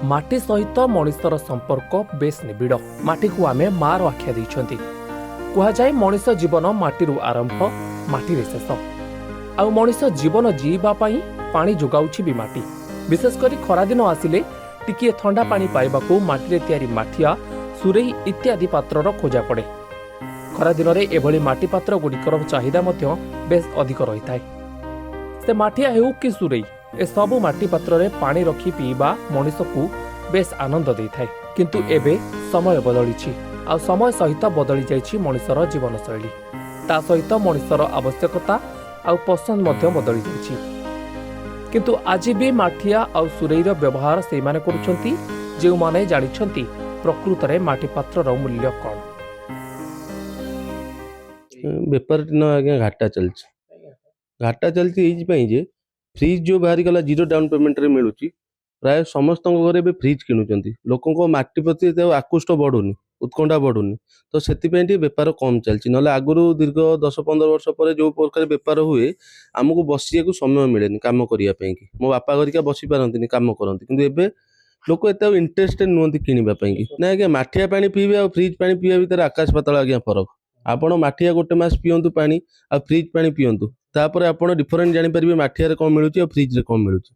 माटी सहित मनिषर संपर्क बेस निबिड़। माटी को आमे मार आख्या दैछंती। कुहाजाए मनिष जीवन माटीरू आरंभ, माटी शेष। आउ मनिष जीवन जीवा पाई पानी जोगाउछि भी माटी। विशेष करी खरा दिन आसिले टिकिए ठंडा पानी पाइबाकू माटीरे तयारी माठिया, सुरेई इत्यादि पात्रर खोजा पड़े। खरा दिन रे एभली माटी पात्र गुड़िकर चाहिदा मध्य बेस अधिक रही थाए। से माठिया हेउ कि सुरेई, ए सबु माटी पात्र रे पानी रखी पीवा मनिष को बेस आनंद दे थाए। किंतु एबे समय बदलिछि, आ समय सहित बदली जाइछि मनिषर जीवन शैली। ता सहित मनिषर आवश्यकता आ पसंद मध्य बदली जाइछि। किंतु आज भी माठिया आ सुरेईर व्यवहार से माने करुछंती जे माने जानिछंती प्रकृत रे माटी पात्रर मूल्य कोन। बेपार न आज्ञा घाटा चलती जे फ्रिज जो बाहरी गला 0 डाउन पेमेंट रे मिलुची। प्राय समस्त घरे बे फ्रिज किणुचंती। लोकों माटी प्रति आकृष्ट बढ़ुनी, उत्कंठा बढ़ुनी, तो से बेपार कम चलती। ना आगुरी दीर्घ 10-15 वर्ष पर जो प्रकार बेपार हुए आमको बसिया समय मिले कम करने। मो बापा घरिका बसी पारती कम करती, किंतु एबे लोक एत इंटरेस्टेड नुहति किणवाई ना। आज्ञा माठिया पानी पीवे और फ्रिज पानी पीवा भीतर आकाश पाताल आज्ञा फरक। आपण माठिया गोटे मास पियंतु पानी आ फ्रिज पानी पियंतु, तापर आपण डिफरेंट जानि परिबे माठिया रे कोन मिलुची और फ्रिज रे कोन मिलुची।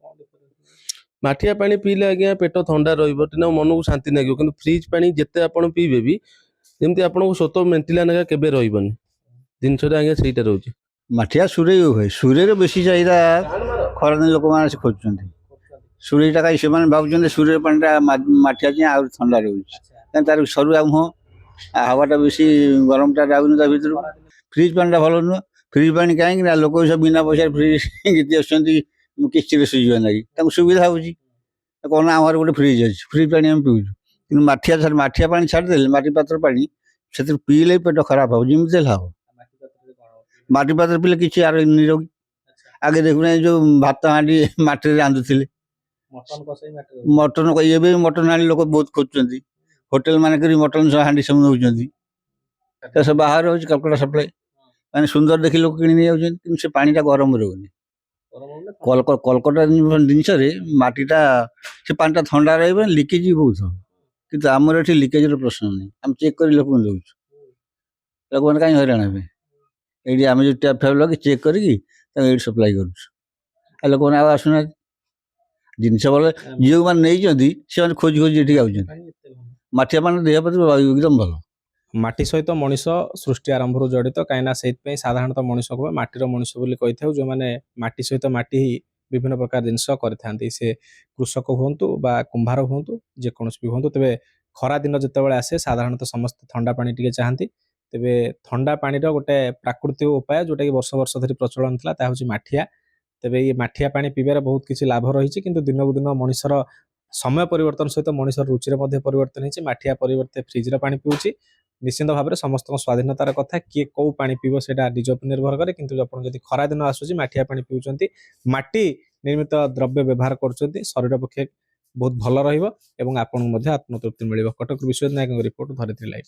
माठिया पानी पीले आज्ञा पेट ठंडा रहिबो, तिना मन को शांति लागियो। किंतु फ्रिज पानी जेते आपण पीबे भी जेमति आपण को स्वत मेंटिला नगा केबे रहिबनी। जिनछटा आज्ञा सेटा रहउची। माठिया सुरेई होय, सुरेई बेसी चाहिदा खरन लोक माने खोजचंती। सुरेईटा काई से माने भाबुचंती सुरेई पानीटा माठिया जे आ ठंडा रहउची, कारण तार सरू आ मुह हवाटा बेसी गरमटा जाउनी ता भितर। फ्रिज पानीटा भलो नुह। फ्रिज पानी काहेकि ना लोक सब बिना पैसा फ्रिज किति आछंती किछि रे सुइयो नाही, ताको सुविधा होउची। कोन हमर गोटे फ्रिज अछि, फ्रिज पानी हम पिउछु। किन माठिया पानी छाड़ देले माटी पात्र पानी सेतिर पीले पेट खराब हो जिम देला हो। माटी पात्र पीले किछि आर निरोगी। आगे देखुना जो भात हांडी माटी रे रांधुथिले, मटन को एबे मटन हांडी लोक बहुत खोजचंती। होटल माने करी मटन हांडी सब नउचंती। तो सब बाहर हो कलकत्ता सप्लाई माने सुंदर देखि लोक किनि जाउछन, किन से पानीटा गरम रहउनी। कलकत्ता जिनिस रे माटीटा से पानीटा ठंडा रहइबे, लीकेज बहुत हो। किंतु हमर एठी लीकेज रो प्रश्न नहीं, हम चेक करी लोक दउछु। लोक माने काई हैरान हेबे। एडी हम जो टैप फैप लगे चेक करी त एडी सप्लाई करूछु। आ लोक माने आसुना जिनिस बोले जो मान नै जंदी से माने खोज खोज एठी आउछन। माठिया पानी देह प्रति एकदम भलो। माटी सहित मनीष सृष्टि आरंभ जड़ित कहीं से साधारणतः मनीष को माटीर मनीष बोली कही था, जो मैंने माटी सहित माटी ही विभिन्न प्रकार जिनस करते। से कृषक हूँ बा कुंभार हूँ जेकोसी भी हूँ, तेरे खरा दिन जिते आसे साधारणतः समस्त ठंडा पानी टे चाहती। तेरे ठंडा पानी गोटे प्राकृतिक उपाय जोटा कि वर्ष वर्ष धरी प्रचलन था हूँ माठिया। तेरे ये माठिया पानी पीबार बहुत किसी लाभ रही, किंतु दिनक दिन मनीषर समय परिवर्तन सहित मनीषर रुचि परिवर्तन होती। माठिया परिवर्ते फ्रिज पानी पिउची। निश्चित भाव में समस्त स्वाधीनतार कथा, किए कौ पानी पीब से निज उपर निर्भर करे। किंतु आप खरा दिन आसूँ माठिया पानी पिउचंती, माटी निर्मित द्रव्य व्यवहार कर शरीर पक्षे बहुत भल रहिबो एवं आपन आत्मतृप्ति मिलिबो। कटक विश्वनाथ नायक रिपोर्ट, धरित्री लाइव।